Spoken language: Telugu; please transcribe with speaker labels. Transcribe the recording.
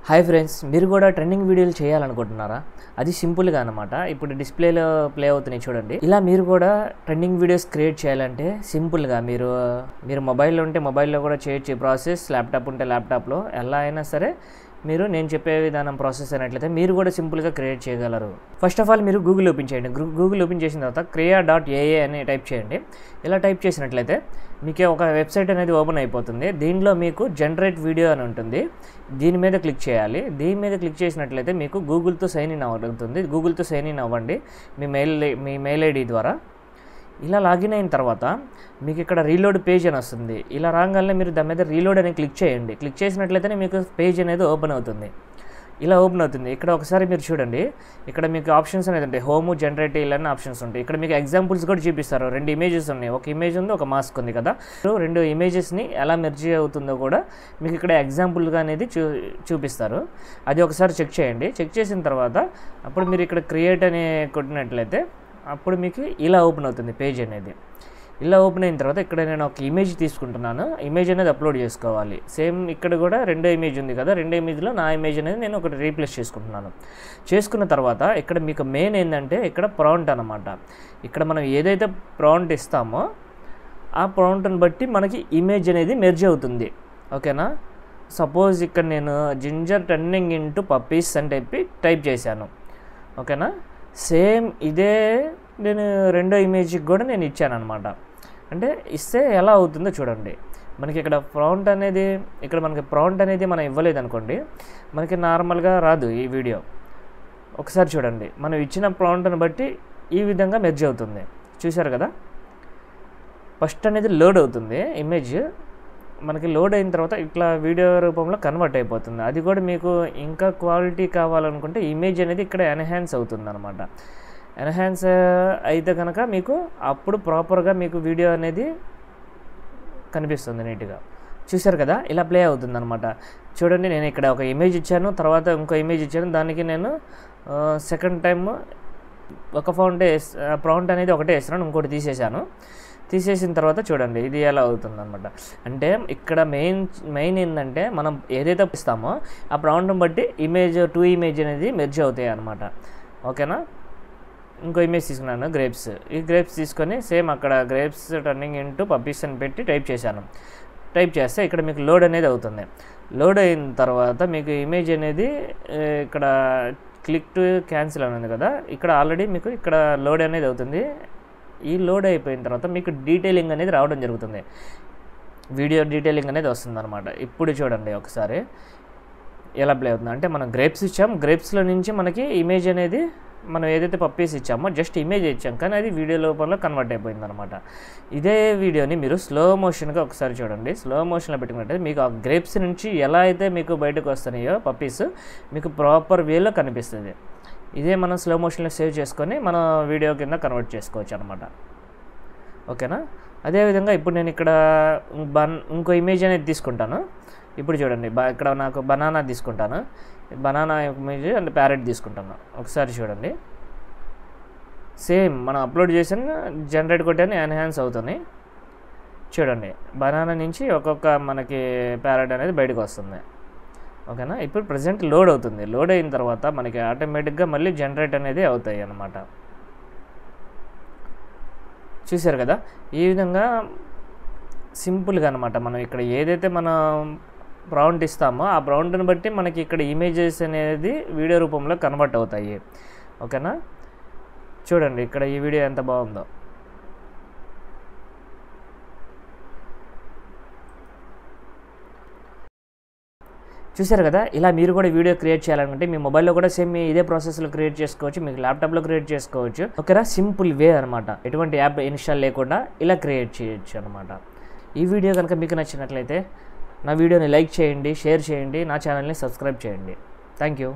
Speaker 1: హాయ్ ఫ్రెండ్స్, మీరు కూడా ట్రెండింగ్ వీడియోలు చేయాలనుకుంటున్నారా? అది సింపుల్గా అనమాట. ఇప్పుడు డిస్ప్లేలో ప్లే అవుతున్నాయి చూడండి. ఇలా మీరు కూడా ట్రెండింగ్ వీడియోస్ క్రియేట్ చేయాలంటే సింపుల్గా మీరు మొబైల్లో ఉంటే మొబైల్లో కూడా చేయొచ్చు ప్రాసెస్, ల్యాప్టాప్ ఉంటే ల్యాప్టాప్లో, ఎలా అయినా సరే మీరు నేను చెప్పే విధానం ప్రాసెస్ అయినట్లయితే మీరు కూడా సింపుల్గా క్రియేట్ చేయగలరు. ఫస్ట్ ఆఫ్ ఆల్ మీరు గూగుల్ ఓపెన్ చేయండి. గూగుల్ ఓపెన్ చేసిన తర్వాత క్రియా.ఏఏ అని టైప్ చేయండి. ఇలా టైప్ చేసినట్లయితే మీకు ఒక వెబ్సైట్ అనేది ఓపెన్ అయిపోతుంది. దీనిలో మీకు జనరేట్ వీడియో అని ఉంటుంది. దీని మీద క్లిక్ చేయాలి. దీని మీద క్లిక్ చేసినట్లయితే మీకు గూగుల్తో సైన్ ఇన్ అవుతుంది. గూగుల్తో సైన్ ఇన్ అవ్వండి మీ మెయిల్ ఐడి ద్వారా. ఇలా లాగిన్ అయిన తర్వాత మీకు ఇక్కడ రీలోడ్ పేజ్ అని వస్తుంది. ఇలా రాగానే మీరు దాని మీద రీలోడ్ అని క్లిక్ చేయండి. క్లిక్ చేసినట్లయితే మీకు పేజ్ అనేది ఓపెన్ అవుతుంది. ఇలా ఓపెన్ అవుతుంది. ఇక్కడ ఒకసారి మీరు చూడండి, ఇక్కడ మీకు ఆప్షన్స్ అనేది ఉంటాయి. హోమ్, జనరేట్ ఇలాంటి ఆప్షన్స్ ఉంటాయి. ఇక్కడ మీకు ఎగ్జాంపుల్స్ కూడా చూపిస్తారు. 2 ఇమేజెస్ ఉన్నాయి. ఒక ఇమేజ్ ఉంది, ఒక మాస్క్ ఉంది కదా. 2 ఇమేజెస్ని ఎలా మెర్జ్ అవుతుందో కూడా మీకు ఇక్కడ ఎగ్జాంపుల్గా అనేది చూపిస్తారు. అది ఒకసారి చెక్ చేయండి. చెక్ చేసిన తర్వాత అప్పుడు మీరు ఇక్కడ క్రియేట్ అని కొట్టినట్లయితే అప్పుడు మీకు ఇలా ఓపెన్ అవుతుంది పేజ్ అనేది. ఇలా ఓపెన్ అయిన తర్వాత ఇక్కడ నేను ఒక ఇమేజ్ తీసుకుంటున్నాను. ఇమేజ్ అనేది అప్లోడ్ చేసుకోవాలి. సేమ్ ఇక్కడ కూడా 2 ఇమేజ్ ఉంది కదా. 2 ఇమేజ్లో నా ఇమేజ్ అనేది నేను ఒకటి రీప్లేస్ చేసుకుంటున్నాను. చేసుకున్న తర్వాత ఇక్కడ మీకు మెయిన్ ఏంటంటే ఇక్కడ ప్రాంప్ట్ అనమాట. ఇక్కడ మనం ఏదైతే ప్రాంప్ట్ ఇస్తామో ఆ ప్రాంప్ట్ని బట్టి మనకి ఇమేజ్ అనేది మెర్జ్ అవుతుంది. ఓకేనా? సపోజ్ ఇక్కడ నేను జింజర్ టర్నింగ్ ఇంటూ పప్పీస్ అని టైప్ చేశాను. ఓకేనా? సేమ్ ఇదే నేను 2వ ఇమేజ్కి కూడా నేను ఇచ్చాను అనమాట. అంటే ఇస్తే ఎలా అవుతుందో చూడండి. మనకి ఇక్కడ ప్రాంప్ట్ అనేది మనం ఇవ్వలేదు అనుకోండి, మనకి నార్మల్గా రాదు ఈ వీడియో. ఒకసారి చూడండి, మనం ఇచ్చిన ప్రాంప్ట్ని బట్టి ఈ విధంగా మెర్జ్ అవుతుంది. చూశారు కదా? ఫస్ట్ అనేది లోడ్ అవుతుంది ఇమేజ్. మనకి లోడ్ అయిన తర్వాత ఇట్లా వీడియో రూపంలో కన్వర్ట్ అయిపోతుంది. అది కూడా మీకు ఇంకా క్వాలిటీ కావాలనుకుంటే ఇమేజ్ అనేది ఇక్కడ ఎన్హాన్స్ అవుతుంది అనమాట. ఎన్హాన్స్ అయితే కనుక మీకు అప్పుడు ప్రాపర్గా మీకు వీడియో అనేది కనిపిస్తుంది నీట్గా. చూశారు కదా? ఇలా ప్లే అవుతుంది అనమాట. చూడండి, నేను ఇక్కడ ఒక ఇమేజ్ ఇచ్చాను, తర్వాత ఇంకో ఇమేజ్ ఇచ్చాను. దానికి నేను సెకండ్ టైం ఒక ప్రాంప్ట్ అనేది ఒకటే వేస్తున్నాను, ఇంకోటి తీసేసిన తర్వాత చూడండి ఇది ఎలా అవుతుంది అనమాట. అంటే ఇక్కడ మెయిన్ ఏంటంటే మనం ఏదైతే ఇస్తామో ఆ ప్రాంప్ట్ని బట్టి 2 ఇమేజ్ అనేది మెర్జ్ అవుతాయి అనమాట. ఓకేనా? ఇంకో ఇమేజ్ తీసుకున్నాను, గ్రేప్స్. ఈ గ్రేప్స్ తీసుకొని సేమ్ అక్కడ గ్రేప్స్ టర్నింగ్ ఇంటూ పప్పీస్ అని పెట్టి టైప్ చేశాను. టైప్ చేస్తే ఇక్కడ మీకు లోడ్ అనేది అవుతుంది. లోడ్ అయిన తర్వాత మీకు ఇమేజ్ అనేది ఇక్కడ క్లిక్ టు క్యాన్సిల్ అని ఉంది కదా, ఇక్కడ ఆల్రెడీ మీకు ఇక్కడ లోడ్ అనేది అవుతుంది. ఈ లోడ్ అయిపోయిన తర్వాత మీకు డీటెయిలింగ్ అనేది రావడం జరుగుతుంది. వీడియో డీటెయిలింగ్ అనేది వస్తుంది అనమాట. ఇప్పుడు చూడండి ఒకసారి ఎలా ప్లే అవుతుంది. అంటే మనం గ్రేప్స్ ఇచ్చాం, గ్రేప్స్లో నుంచి మనకి ఇమేజ్ అనేది మనం ఏదైతే పప్పీస్ ఇచ్చామో జస్ట్ ఇమేజ్ ఇచ్చాం, కానీ అది వీడియో లోపల కన్వర్ట్ అయిపోయింది అనమాట. ఇదే వీడియోని మీరు స్లో మోషన్గా ఒకసారి చూడండి. స్లో మోషన్లో పెట్టుకున్నట్టు మీకు ఆ గ్రేప్స్ నుంచి ఎలా అయితే మీకు బయటకు వస్తున్నాయో పప్పీస్ మీకు ప్రాపర్ వేలో కనిపిస్తుంది. ఇదే మనం స్లో మోషన్లో సేవ్ చేసుకొని మన వీడియో కింద కన్వర్ట్ చేసుకోవచ్చు అనమాట. ఓకేనా? అదేవిధంగా ఇప్పుడు నేను ఇక్కడ ఇంకో ఇమేజ్ అనేది తీసుకుంటాను. ఇప్పుడు చూడండి, ఇక్కడ నాకు బనానా తీసుకుంటాను. బనానా ఇమేజ్ అండ్ ప్యారెట్ తీసుకుంటాను. ఒకసారి చూడండి, సేమ్ మనం అప్లోడ్ చేసిన జనరేట్ కొట్టాను, ఎన్హాన్స్ అవుతుంది. చూడండి, బనానా నుంచి ఒక్కొక్క మనకి ప్యారెట్ అనేది బయటకు వస్తుంది. ఓకేనా? ఇప్పుడు ప్రజెంట్ లోడ్ అవుతుంది. లోడ్ అయిన తర్వాత మనకి ఆటోమేటిక్గా మళ్ళీ జనరేట్ అనేది అవుతాయి అన్నమాట. చూశారు కదా? ఈ విధంగా సింపుల్గా అనమాట. మనం ఇక్కడ ఏదైతే మనం ప్రాంప్ట్ ఇస్తామో ఆ ప్రాంప్ట్ని బట్టి మనకి ఇక్కడ ఇమేజెస్ అనేది వీడియో రూపంలో కన్వర్ట్ అవుతాయి. ఓకేనా? చూడండి ఇక్కడ ఈ వీడియో ఎంత బాగుందో. చూశారు కదా? ఇలా మీరు కూడా వీడియో క్రియేట్ చేయాలనుకుంటే మీ మొబైల్లో కూడా సేమ్ ఇదే ప్రాసెస్లో క్రియేట్ చేసుకోవచ్చు, మీకు ల్యాప్టాప్లో క్రియేట్ చేసుకోవచ్చు. ఓకేనా? సింపుల్ వే అనమాట. ఎటువంటి యాప్ ఇన్స్టాల్ లేకుండా ఇలా క్రియేట్ చేయొచ్చు అనమాట. ఈ వీడియో కనుక మీకు నచ్చినట్లయితే నా వీడియోని లైక్ చేయండి, షేర్ చేయండి, నా ఛానల్ని సబ్స్క్రైబ్ చేయండి. Thank you.